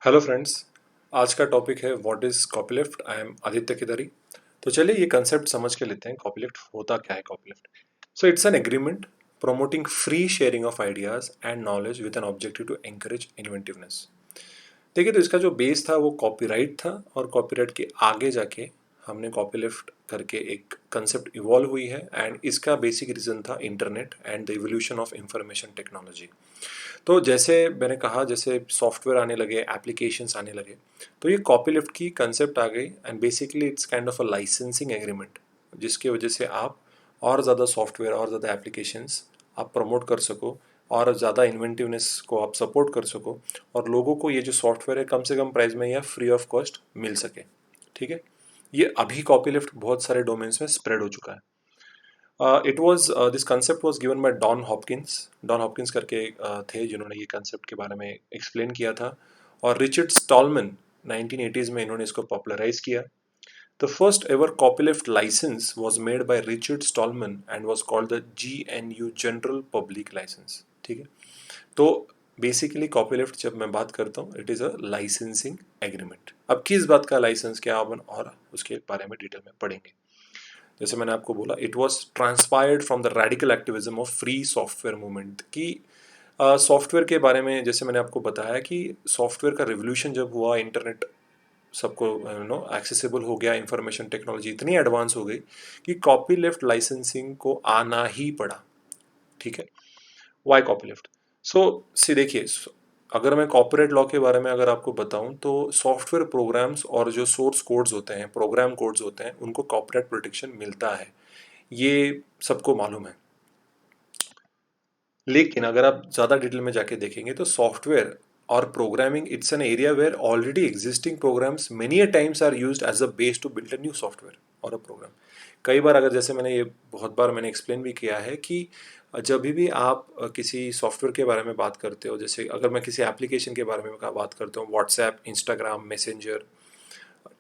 Hello friends. आज का topic है what is copyleft. I am Aditya Kedari. तो चलिए ये कंसेप्ट समझ के लेते हैं। कॉपीलिफ्ट होता क्या है? Copyleft so it's an agreement promoting free sharing of ideas and knowledge with an objective to encourage inventiveness। देखिए, तो इसका जो बेस था वो कॉपीराइट था, और कॉपीराइट के आगे जाके हमने कॉपीलिफ्ट करके एक कंसेप्ट इवॉल्व हुई है, एंड इसका बेसिक रीज़न था internet and the evolution of information technology. तो जैसे मैंने कहा, जैसे सॉफ्टवेयर आने लगे, एप्लीकेशंस आने लगे, तो ये कॉपीलिफ्ट की कंसेप्ट आ गई, and basically it's kind of a licensing agreement, जिसकी वजह से आप और ज़्यादा सॉफ्टवेयर और ज़्यादा एप्लीकेशंस आप प्रमोट कर सको, और ज़्यादा इन्वेंटिवनेस को आप सपोर्ट कर सको, और लोगों को ये जो सॉफ्टवेयर है कम से कम प्राइस में या फ्री ऑफ कॉस्ट मिल सके। ठीक है, ये अभी कॉपीलिफ्ट बहुत सारे डोमेन्स में स्प्रेड हो चुका है। It was this concept was given by Don Hopkins करके थे जिन्होंने ये कंसेप्ट के बारे में एक्सप्लेन किया था, और रिचर्ड स्टॉलमैन 1980s में इन्होंने इसको पॉपुलराइज किया। The first ever copyleft licence was made by Richard Stallman and was called the GNU general public licence. ठीक है, तो बेसिकली कॉपीलिफ्ट जब मैं बात करता हूँ, it is a licensing agreement. अब किस बात का लाइसेंस, क्या अपन और उसके बारे में डिटेल में पढ़ेंगे। जैसे मैंने आपको बोला, it was transpired from the radical activism of free software movement की सॉफ्टवेयर के बारे में। जैसे मैंने आपको बताया कि सॉफ्टवेयर का रिवोल्यूशन जब हुआ, इंटरनेट सबको एक्सेसिबल हो गया, इंफॉर्मेशन टेक्नोलॉजी इतनी एडवांस हो गई कि कॉपी लेफ्ट लाइसेंसिंग को आना ही पड़ा। ठीक है, वाई कॉपी लेफ्ट? सो सी देखिए, अगर मैं कॉपीराइट लॉ के बारे में अगर आपको बताऊं, तो सॉफ्टवेयर प्रोग्राम्स और जो सोर्स कोड्स होते हैं, प्रोग्राम कोड्स होते हैं, उनको कॉपीराइट प्रोटेक्शन मिलता है, ये सबको मालूम है। लेकिन अगर आप ज़्यादा डिटेल में जाके देखेंगे, तो सॉफ्टवेयर और programming, it's an area where already existing programs many a times are used as a base to build a new software और अ प्रोग्राम। कई बार, अगर जैसे मैंने ये बहुत बार मैंने एक्सप्लेन भी किया है कि जब भी आप किसी सॉफ्टवेयर के बारे में बात करते हो, जैसे अगर मैं किसी एप्लीकेशन के बारे में बात करता हूँ, व्हाट्सएप, इंस्टाग्राम, मैसेंजर,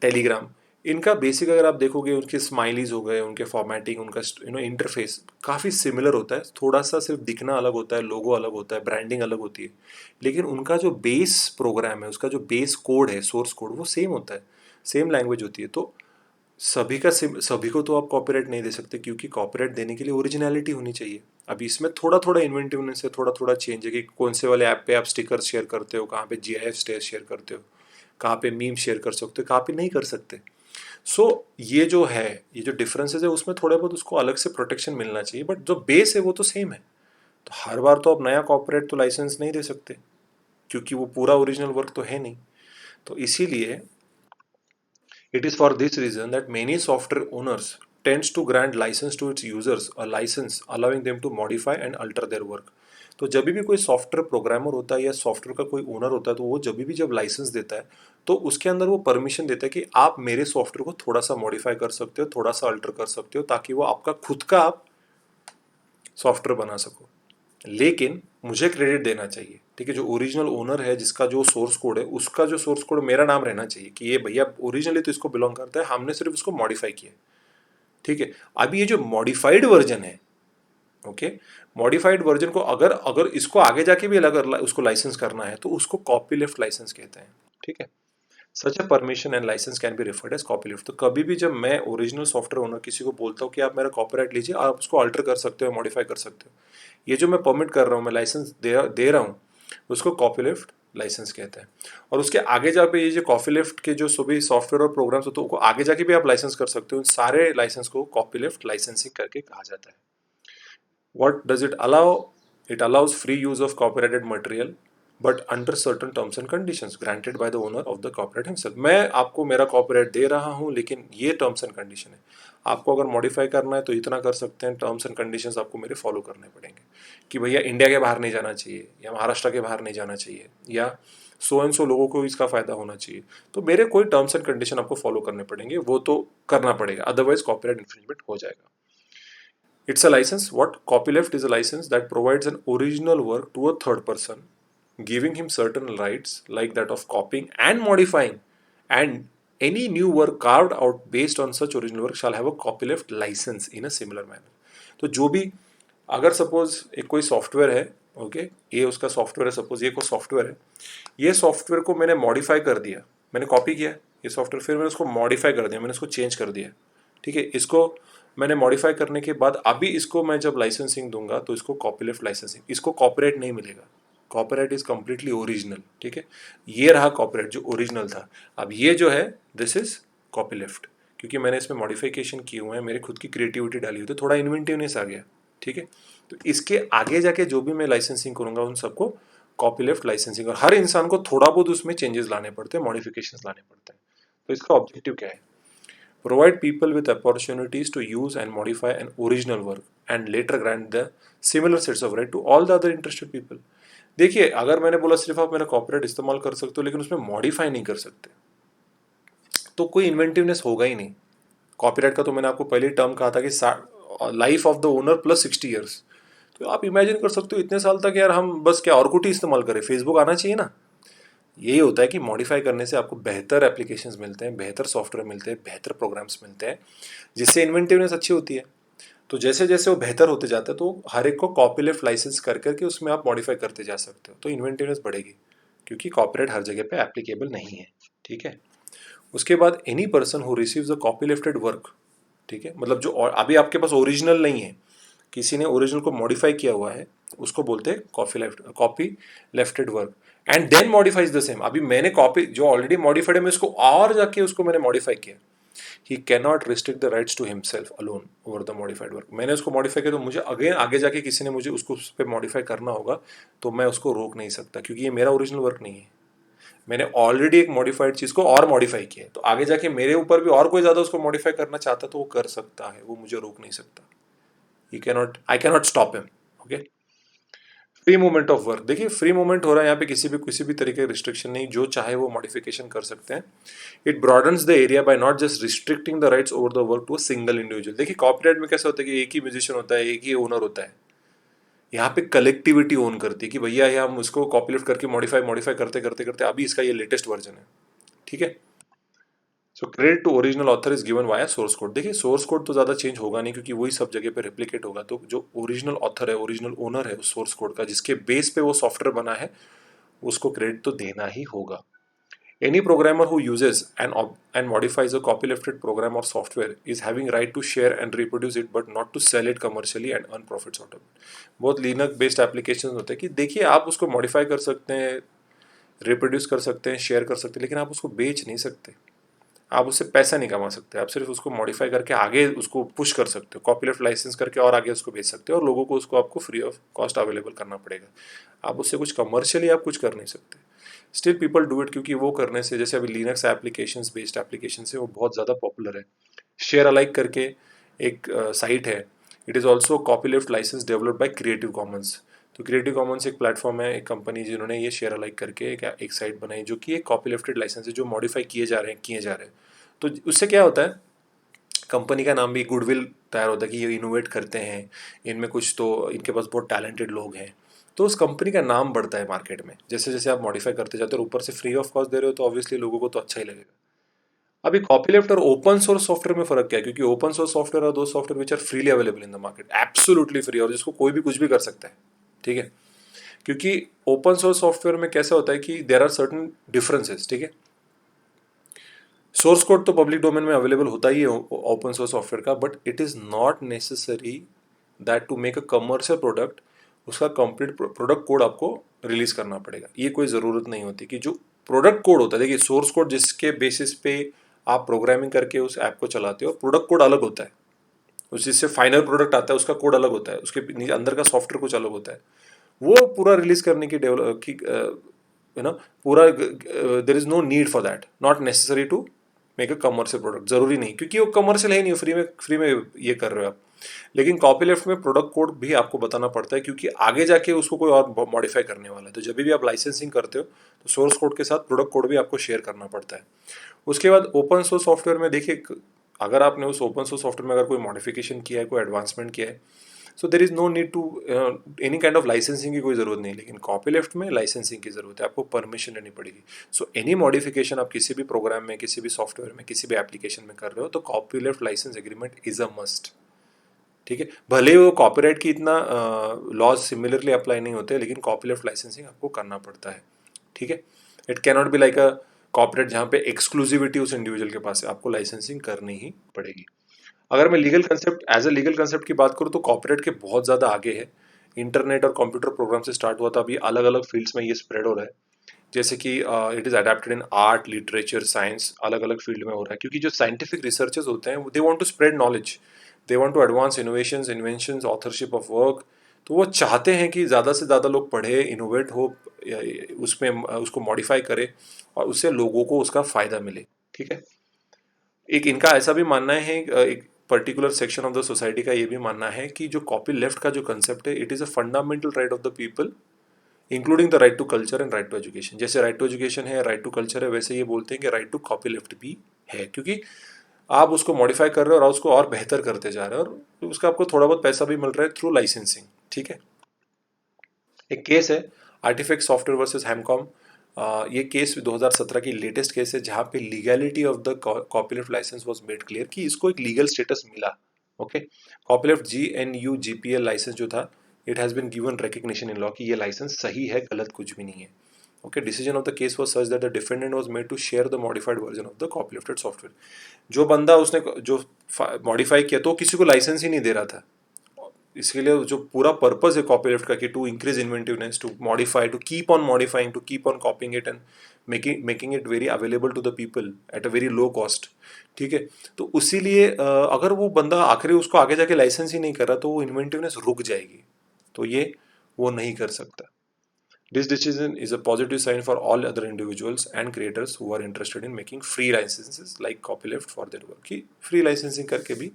टेलीग्राम, इनका बेसिक अगर आप देखोगे, उनके स्माइलीज हो गए, उनके फॉर्मेटिंग, उनका इंटरफेस काफ़ी सिमिलर होता है। थोड़ा सा सिर्फ दिखना अलग होता है, लोगो अलग होता है, ब्रांडिंग अलग होती है, लेकिन उनका जो बेस प्रोग्राम है, उसका जो बेस कोड है, सोर्स कोड, वो सेम होता है, सेम लैंग्वेज होती है। तो सभी को तो आप कॉपीराइट नहीं दे सकते, क्योंकि कॉपीराइट देने के लिए ओरिजिनलिटी होनी चाहिए। अभी इसमें थोड़ा थोड़ा इन्वेंटिवनेस है, थोड़ा थोड़ा चेंज है कि कौन से वाले ऐप पे आप स्टिकर शेयर करते हो, कहाँ पे GIF शेयर करते हो, कहाँ पे मीम शेयर कर सकते हो, कहाँ पे नहीं कर सकते। ये जो है, ये जो डिफरेंसेस है, उसमें थोड़ा बहुत उसको अलग से प्रोटेक्शन मिलना चाहिए, बट जो बेस है वो तो सेम है। तो हर बार तो आप नया कॉपीराइट तो लाइसेंस नहीं दे सकते, क्योंकि वो पूरा ओरिजिनल वर्क तो है नहीं। तो इसीलिए it is for this reason that many software owners tends to grant license to its users, a license allowing them to modify and alter their work। तो जब भी कोई सॉफ्टवेयर प्रोग्रामर होता है या सॉफ्टवेयर का कोई ओनर होता है, तो वो जब लाइसेंस देता है, तो उसके अंदर वो परमिशन देता है कि आप मेरे सॉफ्टवेयर को थोड़ा सा मॉडिफाई कर सकते हो, थोड़ा सा अल्टर कर सकते हो, ताकि वो आपका खुद का आप सॉफ्टवेयर बना सको। लेकिन मुझे क्रेडिट देना चाहिए। ठीक है, जो ओरिजिनल ओनर है, जिसका जो सोर्स कोड है, उसका जो सोर्स कोड मेरा नाम रहना चाहिए कि ये भैया ओरिजिनली तो इसको बिलोंग करता है, हमने सिर्फ इसको मॉडिफाई किया। ठीक है, अभी ये जो मॉडिफाइड वर्जन है, ओके, मॉडिफाइड वर्जन को अगर अगर इसको आगे जाके भी अलग उसको लाइसेंस करना है, तो उसको कॉपी लिफ्ट लाइसेंस कहते हैं। ठीक है, such a permission and licence can be referred as copy left. तो कभी भी जब मैं ओरिजिनल सॉफ्टवेयर ओनर किसी को बोलता हूँ कि आप मेरा कॉपीराइट लीजिए, आप उसको अल्टर कर सकते हो, मॉडिफाई कर सकते हो, ये जो मैं परमिट कर रहा हूँ, मैं लाइसेंस दे रहा हूँ, उसको कॉपी लिफ्ट लाइसेंस कहते हैं। और उसके आगे जाके ये जो कॉपी लिफ्ट के जो सभी सॉफ्टवेयर और प्रोग्राम्स होते हैं, उनको आगे जाके भी आप लाइसेंस कर सकते हो। उन सारे लाइसेंस को कॉपी लिफ्ट लाइसेंसिंग करके कहा जाता है। What does it allow? It allows free use of copyrighted material, but under certain terms and conditions granted by the owner of the copyright himself। मैं आपको मेरा कॉपीराइट दे रहा हूँ, लेकिन ये टर्म्स एंड कंडीशन है। आपको अगर मॉडिफाई करना है तो इतना कर सकते हैं, टर्म्स एंड कंडीशंस आपको मेरे फॉलो करने पड़ेंगे, कि भैया इंडिया के बाहर नहीं जाना चाहिए, या महाराष्ट्र के बाहर नहीं जाना चाहिए, या सो एंड सो लोगों को इसका फायदा होना चाहिए। तो मेरे कोई टर्म्स एंड कंडीशन आपको फॉलो करने पड़ेंगे, वो तो करना पड़ेगा, अदरवाइज कॉपीराइट इन्फ्रिंजमेंट हो जाएगा। It's a license. What copyleft is a license that provides an original work to a third person, giving him certain rights like that of copying and modifying, and any new work carved out based on such original work shall have a copyleft license in a similar manner। तो जो भी, अगर suppose एक कोई software है, okay, ये उसका software है, सपोज ये कोई सॉफ्टवेयर है, ये सॉफ्टवेयर को मैंने मॉडिफाई कर दिया, मैंने कॉपी किया ये सॉफ्टवेयर, फिर मैंने उसको मॉडिफाई कर दिया, मैंने उसको चेंज कर दिया, ठीक है। इसको मैंने मॉडिफाई करने के बाद अभी इसको मैं जब लाइसेंसिंग दूंगा तो इसको कॉपीलेफ्ट लाइसेंसिंग, इसको कॉपीराइट नहीं मिलेगा, कॉपीराइट इज कम्प्लीटली ओरिजिनल, ठीक है। ये रहा कॉपीराइट जो ओरिजिनल था, अब ये जो है दिस इज कॉपीलेफ्ट, क्योंकि मैंने इसमें मॉडिफिकेशन किए हुए हैं, मेरे खुद की क्रिएटिविटी डाली हुई, तो थोड़ा इन्वेंटिवनेस आ गया, ठीक है। तो इसके आगे जाके जो भी मैं लाइसेंसिंग करूंगा उन सबको कॉपीलेफ्ट लाइसेंसिंग, और हर इंसान को थोड़ा बहुत उसमें चेंजेस लाने पड़ते हैं, मॉडिफिकेशंस लाने पड़ते हैं। तो इसका ऑब्जेक्टिव क्या है? Provide people with opportunities to use and modify an original work and later grant the similar sets of right to all the other interested people. देखिए, अगर मैंने बोला सिर्फ आप मेरा कॉपीराइट इस्तेमाल कर सकते हो लेकिन उसमें मॉडिफाई नहीं कर सकते, तो कोई इन्वेंटिवनेस होगा ही नहीं। कॉपीराइट का तो मैंने आपको पहले टर्म कहा था कि life of the owner plus 60 years. तो आप इमेजिन कर सकते हो इतने साल तक यार हम बस क्या ऑर्कुट ही इस्तेमाल करें, फेसबुक आना चाहिए ना। यही होता है कि मॉडिफाई करने से आपको बेहतर एप्लीकेशंस मिलते हैं, बेहतर सॉफ्टवेयर मिलते हैं, बेहतर प्रोग्राम्स मिलते हैं, जिससे इन्वेंटिवनेस अच्छी होती है। तो जैसे जैसे वो बेहतर होते जाता है तो हर एक को कॉपीलेफ्ट लाइसेंस कर करके उसमें आप मॉडिफाई करते जा सकते हो, तो इन्वेंटिवनेस बढ़ेगी, क्योंकि कॉपीराइट हर जगह पे एप्लीकेबल नहीं है, ठीक है। उसके बाद any person who receives a copy lefted work, ठीक है, मतलब जो अभी आपके पास ओरिजिनल नहीं है, किसी ने ओरिजिनल को मॉडिफाई किया हुआ है, उसको बोलते हैं copy lefted work, and then modifies the same. अभी मैंने कॉपी जो ऑलरेडी मॉडिफाइड है मैं उसको और जाके उसको मैंने मॉडिफाई किया, he can not restrict the rights to himself alone over the modified work. मैंने उसको मॉडिफाई किया तो मुझे अगेन आगे जाके किसी ने मुझे उसको उस पर मॉडिफाई करना होगा, तो मैं उसको रोक नहीं सकता, क्योंकि ये मेरा ओरिजिनल वर्क नहीं है, मैंने ऑलरेडी एक मॉडिफाइड चीज को और मॉडिफाई किया है। तो आगे जाके मेरे ऊपर भी और कोई ज्यादा उसको मॉडिफाई करना चाहता तो वो कर सकता है, वो मुझे रोक नहीं सकता। ही cannot, I cannot stop him. Okay, free movement of work, देखिए फ्री मूवमेंट हो रहा है यहाँ पे, किसी भी तरीके का रिस्ट्रिक्शन नहीं, जो चाहे वो मॉडिफिकेशन कर सकते हैं। It broadens the area by not just restricting the rights over the work to a single individual. देखिए कॉपीराइट में कैसा होता है कि एक ही म्यूजिशियन होता है, एक ही ओनर होता है, यहाँ पे कलेक्टिविटी ओन करती है कि भैया ये हम उसको कॉपी लिफ्ट करके मॉडिफाई मॉडिफाई करते करते करते अभी इसका ये लेटेस्ट वर्जन है, ठीक है। So credit to original author is given via source code. देखिए सोर्स कोड तो ज़्यादा चेंज होगा नहीं, क्योंकि वही सब जगह पे रेप्लिकेट होगा, तो जो ओरिजिनल ऑथर है, ओरिजिनल ओनर है उस सोर्स कोड का, जिसके बेस पे वो सॉफ्टवेयर बना है, उसको क्रेडिट तो देना ही होगा। Any programmer who uses and modifies a copylifted program or software is having right to share and reproduce it, but not to sell it commercially and earn profits out of it. बहुत Linux based application होते हैं कि देखिए आप उसको modify कर सकते हैं, रिप्रोड्यूस कर सकते हैं, शेयर कर सकते हैं, लेकिन आप उसको बेच नहीं सकते, आप उससे पैसा नहीं कमा सकते, आप सिर्फ उसको मॉडिफाई करके आगे उसको पुश कर सकते हो, कॉपीराइट लाइसेंस करके और आगे उसको बेच सकते हो, और लोगों को उसको आपको फ्री ऑफ कॉस्ट अवेलेबल करना पड़ेगा। आप उससे कुछ कमर्शियली आप कुछ कर नहीं सकते, स्टिल पीपल डू इट, क्योंकि वो करने से, जैसे अभी लिनक्स एप्लीकेशन बेस्ड एप्लीकेशन है वो बहुत ज़्यादा पॉपुलर है। शेयर अलाइक करके एक साइट है, it is also copy left license developed by creative commons. तो क्रिएटिव कॉमन्स एक प्लेटफॉर्म है, एक कंपनी जिन्होंने ये शेयर अलाइक करके एक साइट बनाई, जो कि एक कॉपी लेफ्टेड लाइसेंस है, जो मॉडिफाई किए जा रहे हैं। तो उससे क्या होता है, कंपनी का नाम भी, गुडविल तैयार होता है कि ये इनोवेट करते हैं, इनमें कुछ तो इनके पास बहुत टैलेंटेड लोग हैं, तो उस कंपनी का नाम बढ़ता है मार्केट में, जैसे जैसे आप मॉडिफाई करते जाते हो और ऊपर से फ्री ऑफ कॉस्ट दे रहे हो, तो ऑब्वियसली लोगों को तो अच्छा ही लगेगा। अभी कॉपीलेफ्ट और ओपन सोर्स सॉफ्टवेयर में फर्क क्या है, क्योंकि ओपन सोर्स सॉफ्टवेयर और दो software which are freely available in the market, absolutely free, और जिसको कोई भी कुछ भी कर सकता है, ठीक है। क्योंकि ओपन सोर्स सॉफ्टवेयर में कैसा होता है कि देर आर सर्टन डिफरेंसेस, ठीक है। सोर्स कोड तो पब्लिक डोमेन में अवेलेबल होता ही है ओपन सोर्स सॉफ्टवेयर का, but it is not necessary that to make a commercial product उसका कंप्लीट प्रोडक्ट कोड आपको रिलीज करना पड़ेगा, ये कोई ज़रूरत नहीं होती। कि जो प्रोडक्ट कोड होता है, देखिए सोर्स कोड जिसके बेसिस पे आप प्रोग्रामिंग करके उस ऐप को चलाते हो, प्रोडक्ट कोड अलग होता है, उस जिससे फाइनल प्रोडक्ट आता है उसका कोड अलग होता है, उसके अंदर का सॉफ्टवेयर कुछ अलग होता है, वो पूरा रिलीज करने की डेवलप की पूरा, there is no need for that, not necessary to make a commercial product, जरूरी नहीं, क्योंकि वो कमर्शियल है नहीं, फ्री में ये कर रहे हो आप। लेकिन कॉपी लेफ्ट में प्रोडक्ट कोड भी आपको बताना पड़ता है, क्योंकि आगे जाके उसको कोई और मॉडिफाई करने वाला है, तो जब भी आप लाइसेंसिंग करते हो तो सोर्स कोड के साथ प्रोडक्ट कोड भी आपको शेयर करना पड़ता है। उसके बाद ओपन सोर्स सॉफ्टवेयर में देखिए, अगर आपने उस ओपन सोर्स सॉफ्टवेयर में अगर कोई मॉडिफिकेशन किया है, कोई एडवांसमेंट किया है, so there is no need to any kind of licensing की कोई ज़रूरत नहीं, लेकिन कॉपी लेफ्ट में लाइसेंसिंग की ज़रूरत है, आपको परमिशन लेनी पड़ेगी। सो एनी मॉडिफिकेशन आप किसी भी प्रोग्राम में, किसी भी सॉफ्टवेयर में, किसी भी एप्लीकेशन में कर रहे हो, तो copy left license agreement is a must, ठीक है, भले वो कॉपीराइट की इतना लॉज सिमिलरली अप्लाई नहीं होते, लेकिन कॉपीराइट लाइसेंसिंग आपको करना पड़ता है। ठीक है, it can not be like a copyright जहाँ पे एक्सक्लूसिविटी उस इंडिविजुअल के पास है, आपको लाइसेंसिंग करनी ही पड़ेगी। अगर मैं legal concept as a legal concept की बात करूँ तो कॉपीराइट के बहुत ज़्यादा आगे है। इंटरनेट और कंप्यूटर प्रोग्राम से स्टार्ट हुआ था, अभी अलग अलग फील्ड्स में ये स्प्रेड हो रहा है। जैसे कि it is adapted in art, literature, science, अलग अलग फील्ड में हो रहा है, क्योंकि जो साइंटिफिक रिसर्चर्स होते हैं they want to spread knowledge, they want to advance innovations, inventions, authorship of work. तो वो चाहते हैं कि ज़्यादा से ज़्यादा लोग पढ़े, इनोवेट हो, उसमें उसको मॉडिफाई करे और उससे लोगों को उसका फ़ायदा मिले। ठीक है, एक इनका ऐसा भी मानना है, एक particular section of the society का ये भी मानना है कि जो कॉपी लेफ्ट का जो कंसेप्ट है, it is a fundamental right of the people, including the right to culture and right to education. जैसे राइट टू एजुकेशन है, राइट टू कल्चर है, वैसे ये बोलते हैं कि राइट टू कॉपी लेफ्ट भी है, क्योंकि आप उसको मॉडिफाई कर रहे हो और उसको और बेहतर करते जा रहे हो, और उसका आपको थोड़ा बहुत पैसा भी मिल रहा है थ्रू लाइसेंसिंग। ठीक है, एक केस है आर्टिफैक्ट सॉफ्टवेयर वर्सेस हैमकॉम। ये केस 2017 की लेटेस्ट केस है, जहाँ पे legality of the copyright license was made clear, कि इसको एक लीगल स्टेटस मिला। Okay, copyright GNU GPL license जो था, it has been given recognition in law कि ये लाइसेंस सही है, गलत कुछ भी नहीं है। Okay, decision of the case was such that the defendant was made to share the modified version of the copyrighted software. जो बंदा उसने जो मॉडिफाई किया, तो किसी को लाइसेंस ही नहीं दे रहा था। इसके लिए जो पूरा पर्पस है कॉपीराइट का, कि to increase inventiveness, to modify, to keep on modifying, to keep on copying it and making it very available to the people at a very low cost. ठीक है, तो उसी लिए अगर वो बंदा आखिरी उसको आगे जाके लाइसेंस ही नहीं कर रहा, तो वो इन्वेंटिवनेस रुक जाएगी, तो ये वो नहीं कर सकता। This decision is a positive sign for all other individuals and creators who are interested in making free licences like copyleft for their work, कि फ्री लाइसेंसिंग करके भी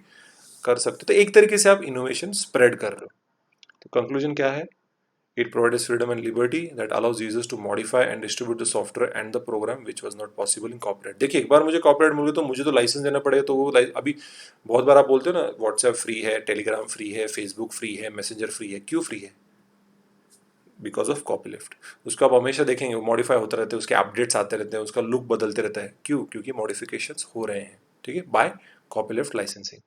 कर सकते, तो एक तरीके से आप इनोवेशन स्प्रेड कर रहे हो। तो कंक्लूजन क्या है? It provides freedom and liberty that allows users to modify and distribute the software and the program which was not possible in copyright। देखिए, एक बार मुझे कॉपीराइट मिल गया तो मुझे तो लाइसेंस देना पड़ेगा, तो वो अभी बहुत बार आप बोलते हो ना, व्हाट्सएप फ्री है, टेलीग्राम फ्री है, फेसबुक फ्री है, मैसेंजर फ्री है, क्यों फ्री है? Because of copy left. उसको आप हमेशा देखेंगे वो मॉडिफाई होता रहता है, उसके अपडेट्स आते रहते हैं, उसका लुक बदलते रहता है, क्यों? क्योंकि मॉडिफिकेशंस हो रहे हैं। ठीक है, by copy left licensing.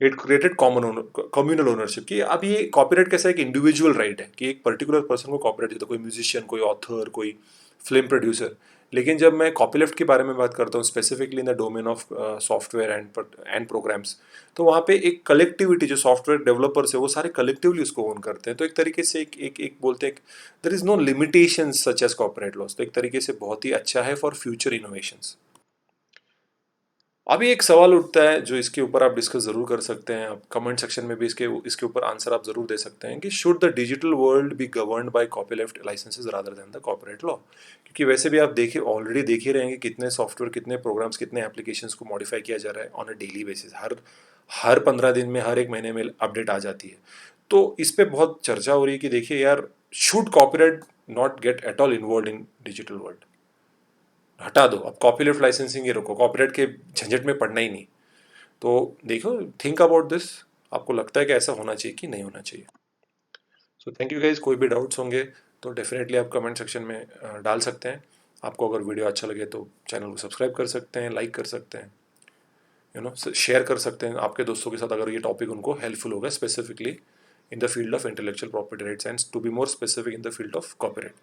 It created communal ownership, कि अब ये कॉपीराइट कैसा है, एक इंडिविजुअल राइट है कि एक पर्टिकुलर पर्सन को कॉपीराइट देता है, कोई म्यूजिशियन, कोई ऑथर, कोई फिल्म प्रोड्यूसर। लेकिन जब मैं कॉपीलेफ्ट के बारे में बात करता हूँ, specifically in the domain of software and programs, तो वहाँ पे एक कलेक्टिविटी, जो सॉफ्टवेयर डेवलपर्स है वो सारे कलेक्टिवली उसको ओन करते हैं, तो एक तरीके से एक बोलते हैं, there is no limitation such as copyright laws, तो एक तरीके से बहुत ही अच्छा है फॉर फ्यूचर इनोवेशंस। अभी एक सवाल उठता है जो इसके ऊपर आप डिस्कस ज़रूर कर सकते हैं, आप कमेंट सेक्शन में भी इसके ऊपर आंसर आप ज़रूर दे सकते हैं, कि should the digital world be governed by copyright licenses rather than the copyright law? क्योंकि वैसे भी आप देखिए, ऑलरेडी देख ही रहेंगे कितने सॉफ्टवेयर, कितने प्रोग्राम्स, कितने एप्लीकेशंस को मॉडिफाई किया जा रहा है ऑन अ डेली बेसिस, हर हर 15 दिन में, हर एक महीने में अपडेट आ जाती है। तो इस पे बहुत चर्चा हो रही है कि देखिए यार, should copyright not gate at all involve in digital world? हटा दो, अब कॉपीराइट लाइसेंसिंग ही रखो, कॉपीराइट के झंझट में पड़ना ही नहीं। तो देखो, थिंक अबाउट दिस, आपको लगता है कि ऐसा होना चाहिए कि नहीं होना चाहिए? सो थैंक यू गाइज, कोई भी डाउट्स होंगे तो डेफिनेटली आप कमेंट सेक्शन में डाल सकते हैं। आपको अगर वीडियो अच्छा लगे तो चैनल को सब्सक्राइब कर सकते हैं, लाइक कर सकते हैं, शेयर कर सकते हैं आपके दोस्तों के साथ, अगर ये टॉपिक उनको हेल्पफुल होगा, specifically in the field of intellectual property rights and to be more specific in the field of copyright.